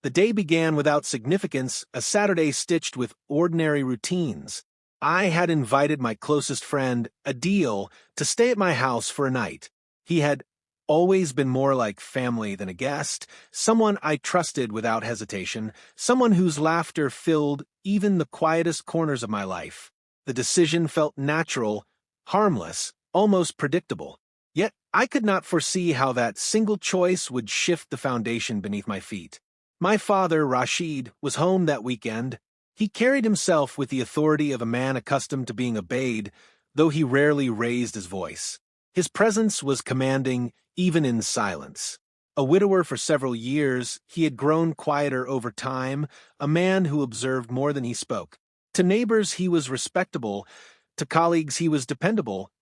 The day began without significance, a Saturday stitched with ordinary routines. I had invited my closest friend, Adil, to stay at my house for a night. He had always been more like family than a guest, someone I trusted without hesitation, someone whose laughter filled even the quietest corners of my life. The decision felt natural, harmless, almost predictable. Yet I could not foresee how that single choice would shift the foundation beneath my feet. My father, Rashid, was home that weekend. He carried himself with the authority of a man accustomed to being obeyed, though he rarely raised his voice. His presence was commanding, even in silence. A widower for several years, he had grown quieter over time, a man who observed more than he spoke. To neighbors he was respectable, to colleagues he was dependable,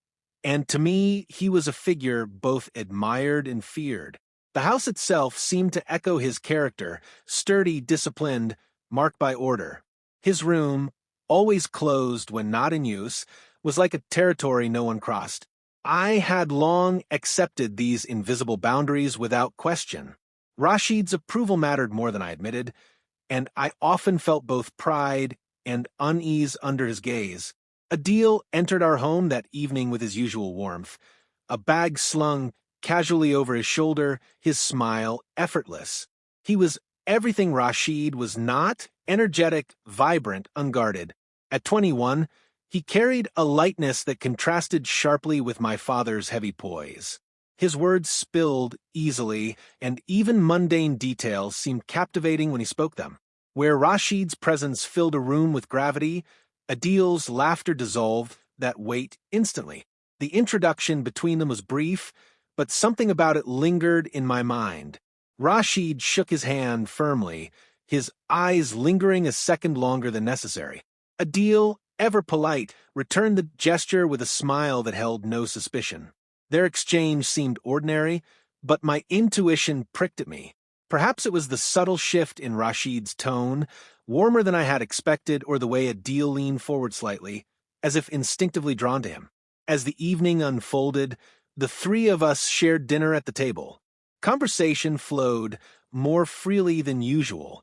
and to me he was a figure both admired and feared. The house itself seemed to echo his character, sturdy, disciplined, marked by order. His room, always closed when not in use, was like a territory no one crossed. I had long accepted these invisible boundaries without question. Rashid's approval mattered more than I admitted, and I often felt both pride and unease under his gaze. Adil entered our home that evening with his usual warmth, a bag slung casually over his shoulder, his smile effortless. He was everything Rashid was not, energetic, vibrant, unguarded. At 21, he carried a lightness that contrasted sharply with my father's heavy poise. His words spilled easily, and even mundane details seemed captivating when he spoke them. Where Rashid's presence filled a room with gravity, Adil's laughter dissolved that weight instantly. The introduction between them was brief, but something about it lingered in my mind. Rashid shook his hand firmly, his eyes lingering a second longer than necessary. Adil, ever polite, returned the gesture with a smile that held no suspicion. Their exchange seemed ordinary, but my intuition pricked at me. Perhaps it was the subtle shift in Rashid's tone, warmer than I had expected, or the way Adil leaned forward slightly, as if instinctively drawn to him. As the evening unfolded, the three of us shared dinner at the table. Conversation flowed more freely than usual.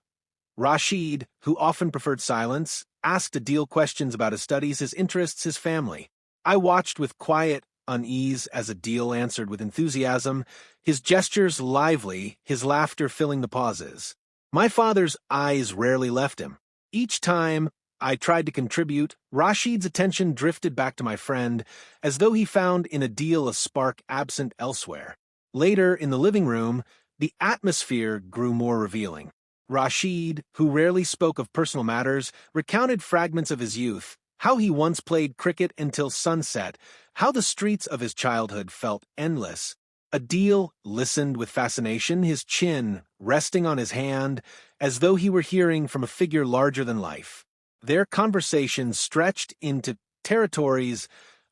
Rashid, who often preferred silence, asked Adil questions about his studies, his interests, his family. I watched with quiet unease as Adil answered with enthusiasm, his gestures lively, his laughter filling the pauses. My father's eyes rarely left him. Each time I tried to contribute, Rashid's attention drifted back to my friend, as though he found in Adil a spark absent elsewhere. Later, in the living room, the atmosphere grew more revealing. Rashid, who rarely spoke of personal matters, recounted fragments of his youth, how he once played cricket until sunset, how the streets of his childhood felt endless. Adil listened with fascination, his chin resting on his hand, as though he were hearing from a figure larger than life. Their conversation stretched into territories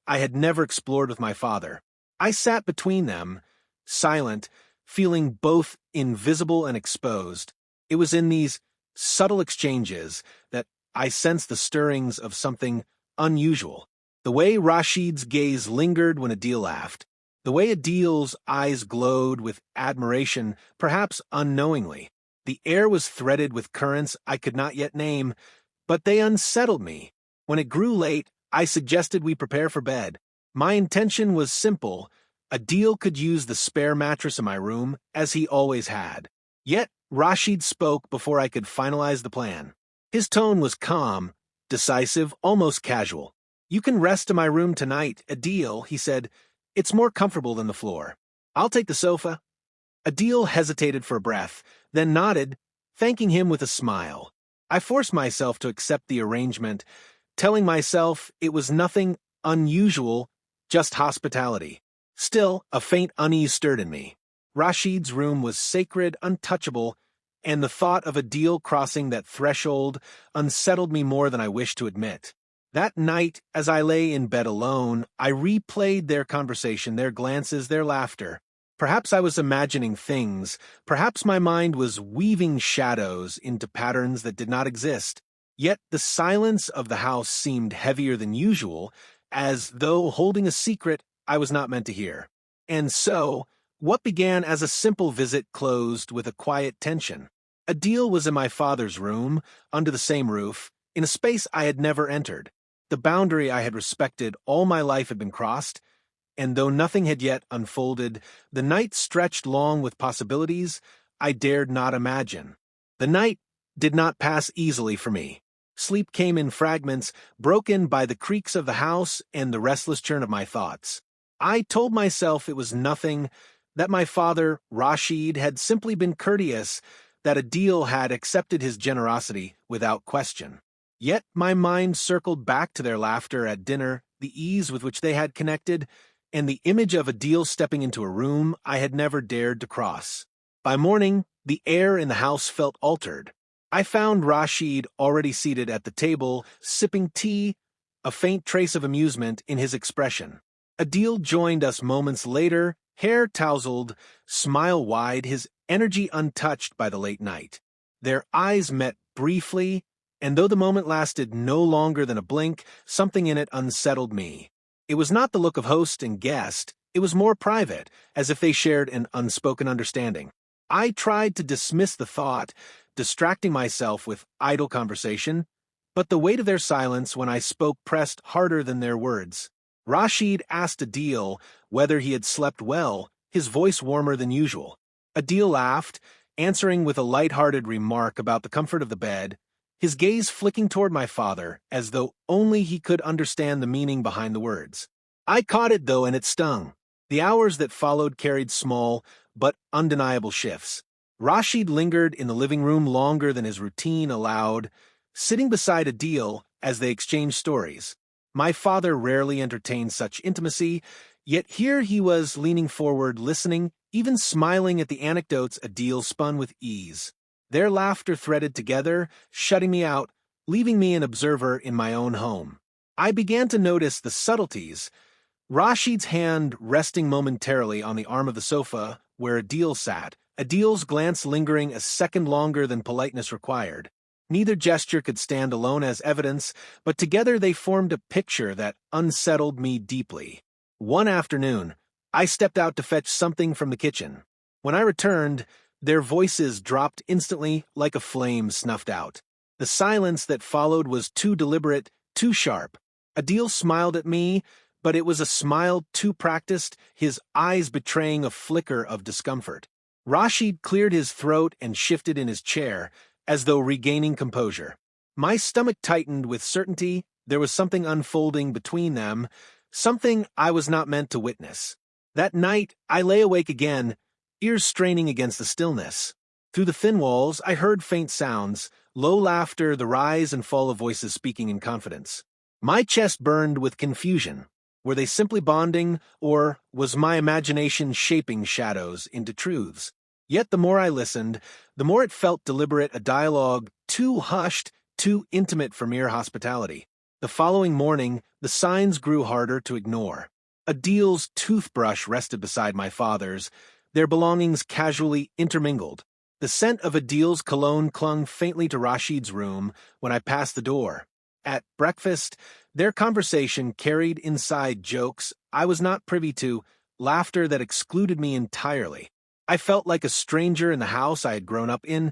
I had never explored with my father. I sat between them, silent, feeling both invisible and exposed. It was in these subtle exchanges that I sensed the stirrings of something unusual. The way Rashid's gaze lingered when Adil laughed. The way Adil's eyes glowed with admiration, perhaps unknowingly. The air was threaded with currents I could not yet name, but they unsettled me. When it grew late, I suggested we prepare for bed. My intention was simple. Adil could use the spare mattress in my room, as he always had. Yet Rashid spoke before I could finalize the plan. His tone was calm, decisive, almost casual. "You can rest in my room tonight, Adil," he said. "It's more comfortable than the floor. I'll take the sofa." Adil hesitated for a breath, then nodded, thanking him with a smile. I forced myself to accept the arrangement, telling myself it was nothing unusual, just hospitality. Still, a faint unease stirred in me. Rashid's room was sacred, untouchable, and the thought of Adil crossing that threshold unsettled me more than I wished to admit. That night, as I lay in bed alone, I replayed their conversation, their glances, their laughter. Perhaps I was imagining things, perhaps my mind was weaving shadows into patterns that did not exist. Yet the silence of the house seemed heavier than usual, as though holding a secret I was not meant to hear. And so, what began as a simple visit closed with a quiet tension. Adil was in my father's room, under the same roof, in a space I had never entered. The boundary I had respected all my life had been crossed, and though nothing had yet unfolded, the night stretched long with possibilities I dared not imagine. The night did not pass easily for me. Sleep came in fragments, broken by the creaks of the house and the restless churn of my thoughts. I told myself it was nothing, that my father, Rashid, had simply been courteous, that Adil had accepted his generosity without question. Yet my mind circled back to their laughter at dinner, the ease with which they had connected, and the image of Adil stepping into a room I had never dared to cross. By morning, the air in the house felt altered. I found Rashid already seated at the table, sipping tea, a faint trace of amusement in his expression. Adil joined us moments later, hair tousled, smile wide, his energy untouched by the late night. Their eyes met briefly, and though the moment lasted no longer than a blink, something in it unsettled me. It was not the look of host and guest, it was more private, as if they shared an unspoken understanding. I tried to dismiss the thought, distracting myself with idle conversation, but the weight of their silence when I spoke pressed harder than their words. Rashid asked Adil whether he had slept well, his voice warmer than usual. Adil laughed, answering with a light-hearted remark about the comfort of the bed, his gaze flicking toward my father, as though only he could understand the meaning behind the words. I caught it, though, and it stung. The hours that followed carried small, but undeniable shifts. Rashid lingered in the living room longer than his routine allowed, sitting beside Adil as they exchanged stories. My father rarely entertained such intimacy, yet here he was leaning forward, listening, even smiling at the anecdotes Adil spun with ease. Their laughter threaded together, shutting me out, leaving me an observer in my own home. I began to notice the subtleties. Rashid's hand resting momentarily on the arm of the sofa where Adil sat, Adil's glance lingering a second longer than politeness required. Neither gesture could stand alone as evidence, but together they formed a picture that unsettled me deeply. One afternoon, I stepped out to fetch something from the kitchen. When I returned, their voices dropped instantly like a flame snuffed out. The silence that followed was too deliberate, too sharp. Adil smiled at me, but it was a smile too practiced, his eyes betraying a flicker of discomfort. Rashid cleared his throat and shifted in his chair, as though regaining composure. My stomach tightened with certainty there was something unfolding between them, something I was not meant to witness. That night, I lay awake again, ears straining against the stillness. Through the thin walls, I heard faint sounds, low laughter, the rise and fall of voices speaking in confidence. My chest burned with confusion. Were they simply bonding, or was my imagination shaping shadows into truths? Yet the more I listened, the more it felt deliberate, a dialogue too hushed, too intimate for mere hospitality. The following morning, the signs grew harder to ignore. Adil's toothbrush rested beside my father's, their belongings casually intermingled. The scent of Adil's cologne clung faintly to Rashid's room when I passed the door. At breakfast, their conversation carried inside jokes I was not privy to, laughter that excluded me entirely. I felt like a stranger in the house I had grown up in,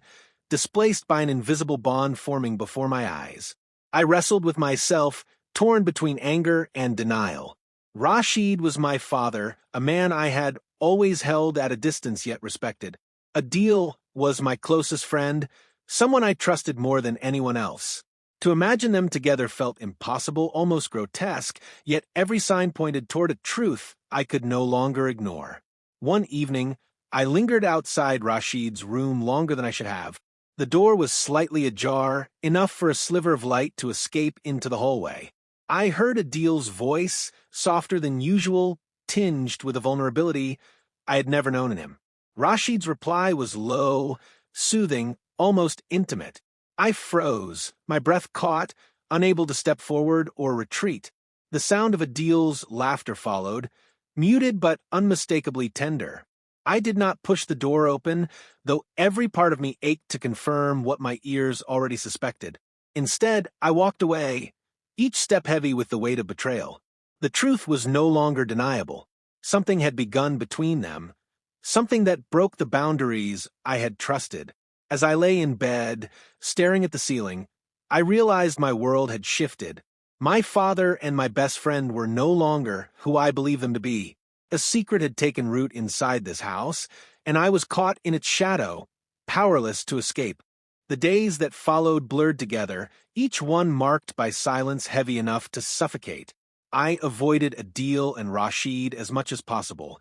displaced by an invisible bond forming before my eyes. I wrestled with myself, torn between anger and denial. Rashid was my father, a man I had always held at a distance yet respected. Adil was my closest friend, someone I trusted more than anyone else. To imagine them together felt impossible, almost grotesque, yet every sign pointed toward a truth I could no longer ignore. One evening, I lingered outside Rashid's room longer than I should have. The door was slightly ajar, enough for a sliver of light to escape into the hallway. I heard Adil's voice, softer than usual, tinged with a vulnerability I had never known in him. Rashid's reply was low, soothing, almost intimate. I froze, my breath caught, unable to step forward or retreat. The sound of Adil's laughter followed, muted but unmistakably tender. I did not push the door open, though every part of me ached to confirm what my ears already suspected. Instead, I walked away, each step heavy with the weight of betrayal. The truth was no longer deniable. Something had begun between them, something that broke the boundaries I had trusted. As I lay in bed, staring at the ceiling, I realized my world had shifted. My father and my best friend were no longer who I believed them to be. A secret had taken root inside this house, and I was caught in its shadow, powerless to escape. The days that followed blurred together, each one marked by silence heavy enough to suffocate. I avoided Adil and Rashid as much as possible.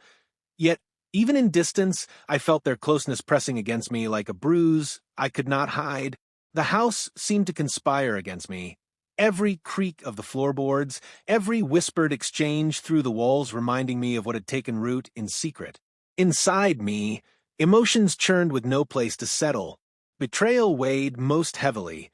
Yet, even in distance, I felt their closeness pressing against me like a bruise I could not hide. The house seemed to conspire against me. Every creak of the floorboards, every whispered exchange through the walls reminding me of what had taken root in secret. Inside me, emotions churned with no place to settle. Betrayal weighed most heavily,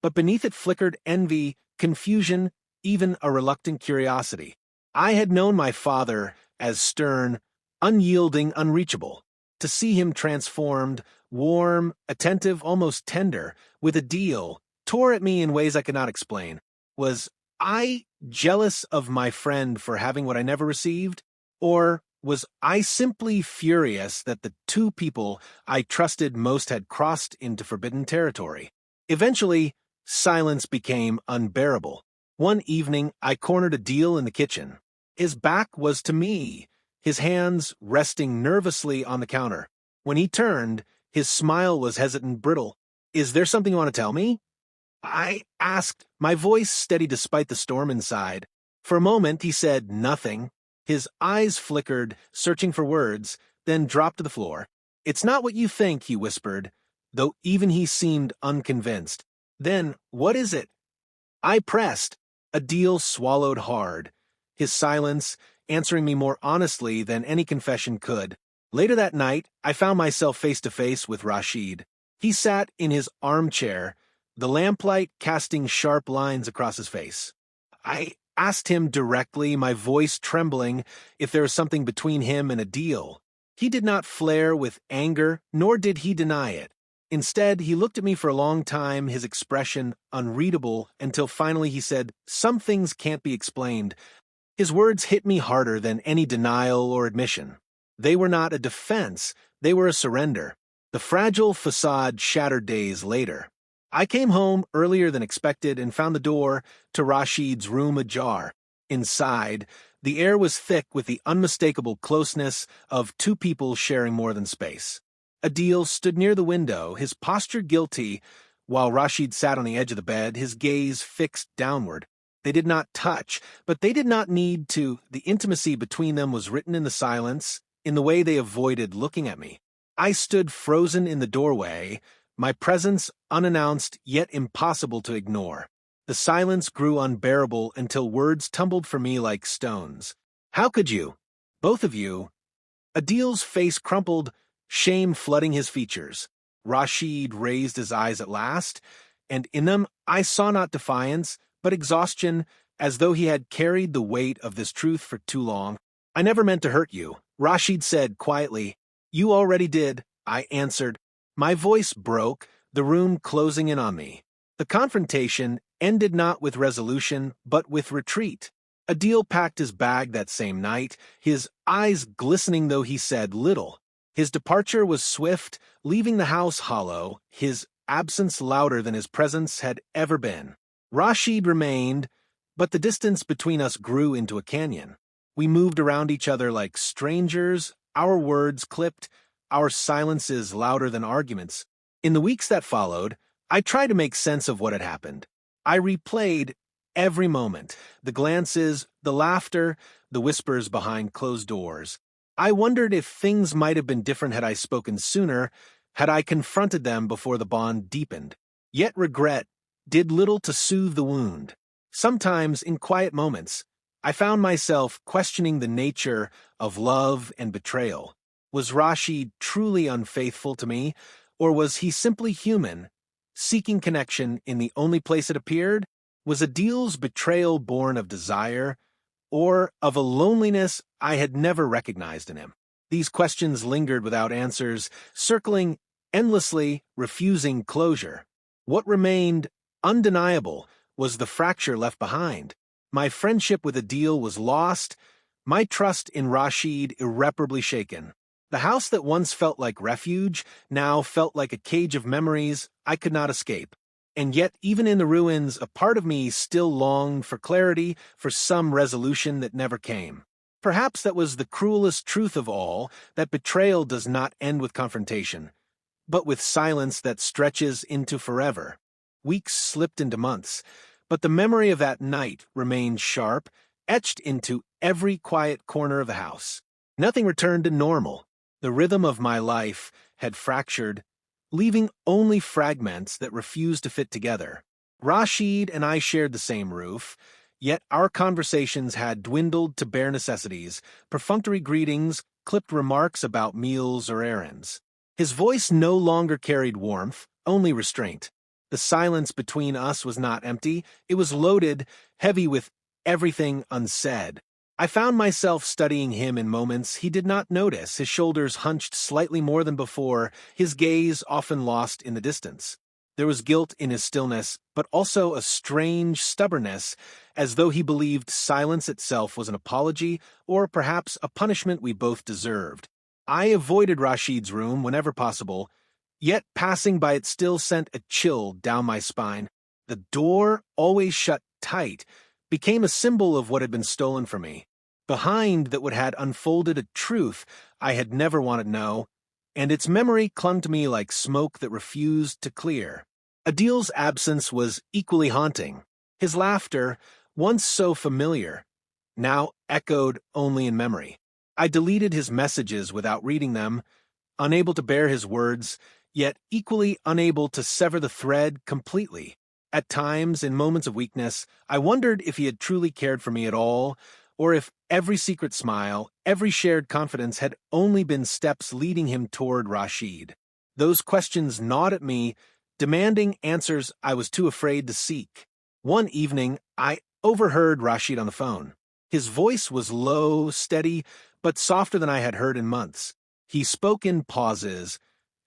but beneath it flickered envy, confusion, even a reluctant curiosity. I had known my father as stern, unyielding, unreachable. To see him transformed, warm, attentive, almost tender, with Adil, tore at me in ways I could not explain. Was I jealous of my friend for having what I never received? Or was I simply furious that the two people I trusted most had crossed into forbidden territory? Eventually, silence became unbearable. One evening, I cornered Adil in the kitchen. His back was to me, his hands resting nervously on the counter. When he turned, his smile was hesitant, brittle. "Is there something you want to tell me?" I asked, my voice steady despite the storm inside. For a moment, he said nothing. His eyes flickered, searching for words, then dropped to the floor. "It's not what you think," he whispered, though even he seemed unconvinced. "Then, what is it?" I pressed. Adil swallowed hard, his silence answering me more honestly than any confession could. Later that night, I found myself face to face with Rashid. He sat in his armchair, the lamplight casting sharp lines across his face. I asked him directly, my voice trembling, if there was something between him and Adil. He did not flare with anger, nor did he deny it. Instead, he looked at me for a long time, his expression unreadable, until finally he said, "Some things can't be explained." His words hit me harder than any denial or admission. They were not a defense, they were a surrender. The fragile facade shattered days later. I came home earlier than expected and found the door to Rashid's room ajar. Inside, the air was thick with the unmistakable closeness of two people sharing more than space. Adil stood near the window, his posture guilty, while Rashid sat on the edge of the bed, his gaze fixed downward. They did not touch, but they did not need to. The intimacy between them was written in the silence, in the way they avoided looking at me. I stood frozen in the doorway, my presence unannounced yet impossible to ignore. The silence grew unbearable until words tumbled for me like stones. "How could you? Both of you?" Adil's face crumpled, shame flooding his features. Rashid raised his eyes at last, and in them I saw not defiance, but exhaustion, as though he had carried the weight of this truth for too long. "I never meant to hurt you," Rashid said quietly. "You already did," I answered. My voice broke, the room closing in on me. The confrontation ended not with resolution, but with retreat. Adil packed his bag that same night, his eyes glistening though he said little. His departure was swift, leaving the house hollow, his absence louder than his presence had ever been. Rashid remained, but the distance between us grew into a canyon. We moved around each other like strangers, our words clipped, our silences louder than arguments. In the weeks that followed, I tried to make sense of what had happened. I replayed every moment, the glances, the laughter, the whispers behind closed doors. I wondered if things might have been different had I spoken sooner, had I confronted them before the bond deepened. Yet regret did little to soothe the wound. Sometimes, in quiet moments, I found myself questioning the nature of love and betrayal. Was Rashid truly unfaithful to me, or was he simply human, seeking connection in the only place it appeared? Was Adil's betrayal born of desire, or of a loneliness I had never recognized in him? These questions lingered without answers, circling endlessly, refusing closure. What remained undeniable was the fracture left behind. My friendship with Adil was lost, my trust in Rashid irreparably shaken. The house that once felt like refuge now felt like a cage of memories I could not escape. And yet, even in the ruins, a part of me still longed for clarity, for some resolution that never came. Perhaps that was the cruelest truth of all, that betrayal does not end with confrontation, but with silence that stretches into forever. Weeks slipped into months, but the memory of that night remained sharp, etched into every quiet corner of the house. Nothing returned to normal. The rhythm of my life had fractured, leaving only fragments that refused to fit together. Rashid and I shared the same roof, yet our conversations had dwindled to bare necessities, perfunctory greetings, clipped remarks about meals or errands. His voice no longer carried warmth, only restraint. The silence between us was not empty, it was loaded, heavy with everything unsaid. I found myself studying him in moments he did not notice, his shoulders hunched slightly more than before, his gaze often lost in the distance. There was guilt in his stillness, but also a strange stubbornness, as though he believed silence itself was an apology, or perhaps a punishment we both deserved. I avoided Rashid's room whenever possible, yet passing by it still sent a chill down my spine. The door, always shut tight, became a symbol of what had been stolen from me. Behind that what had unfolded a truth I had never wanted to know, and its memory clung to me like smoke that refused to clear. Adil's absence was equally haunting. His laughter, once so familiar, now echoed only in memory. I deleted his messages without reading them, unable to bear his words, yet equally unable to sever the thread completely. At times, in moments of weakness, I wondered if he had truly cared for me at all, or if every secret smile, every shared confidence had only been steps leading him toward Rashid. Those questions gnawed at me, demanding answers I was too afraid to seek. One evening, I overheard Rashid on the phone. His voice was low, steady, but softer than I had heard in months. He spoke in pauses,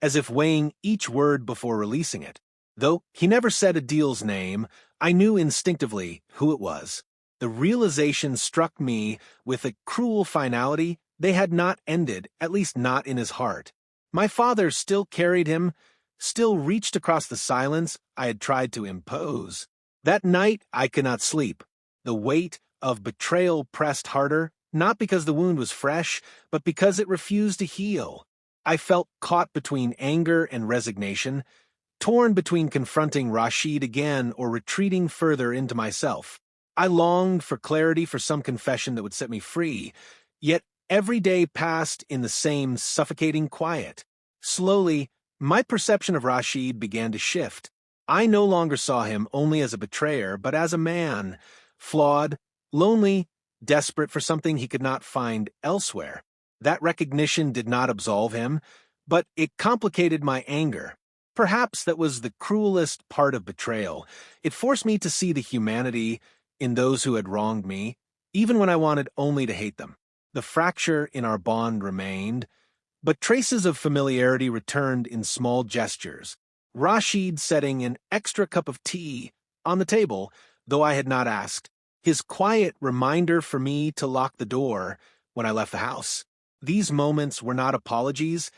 as if weighing each word before releasing it. Though he never said Adil's name, I knew instinctively who it was. The realization struck me with a cruel finality. They had not ended, at least not in his heart. My father still carried him, still reached across the silence I had tried to impose. That night I could not sleep. The weight of betrayal pressed harder, not because the wound was fresh, but because it refused to heal. I felt caught between anger and resignation, torn between confronting Rashid again or retreating further into myself. I longed for clarity, for some confession that would set me free, yet every day passed in the same suffocating quiet. Slowly, my perception of Rashid began to shift. I no longer saw him only as a betrayer, but as a man, flawed, lonely, desperate for something he could not find elsewhere. That recognition did not absolve him, but it complicated my anger. Perhaps that was the cruelest part of betrayal. It forced me to see the humanity in those who had wronged me, even when I wanted only to hate them. The fracture in our bond remained, but traces of familiarity returned in small gestures. Rashid setting an extra cup of tea on the table, though I had not asked. His quiet reminder for me to lock the door when I left the house. These moments were not apologies,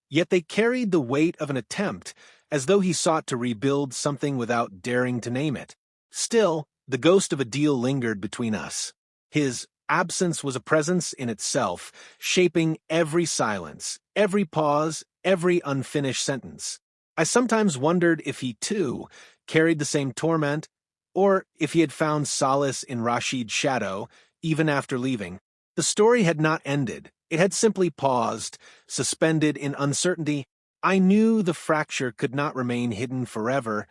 yet they carried the weight of an attempt, as though he sought to rebuild something without daring to name it. Still, the ghost of Adil lingered between us. His absence was a presence in itself, shaping every silence, every pause, every unfinished sentence. I sometimes wondered if he, too, carried the same torment, or if he had found solace in Rashid's shadow, even after leaving. The story had not ended. It had simply paused, suspended in uncertainty. I knew the fracture could not remain hidden forever,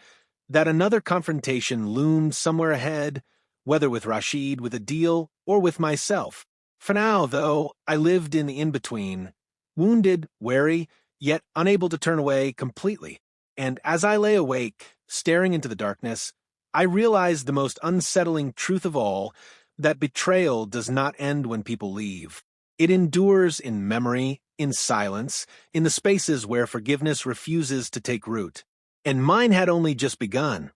that another confrontation loomed somewhere ahead, whether with Rashid, with Adil, or with myself. For now, though, I lived in the in-between, wounded, wary, yet unable to turn away completely. And as I lay awake, staring into the darkness, I realized the most unsettling truth of all, that betrayal does not end when people leave. It endures in memory, in silence, in the spaces where forgiveness refuses to take root. And mine had only just begun.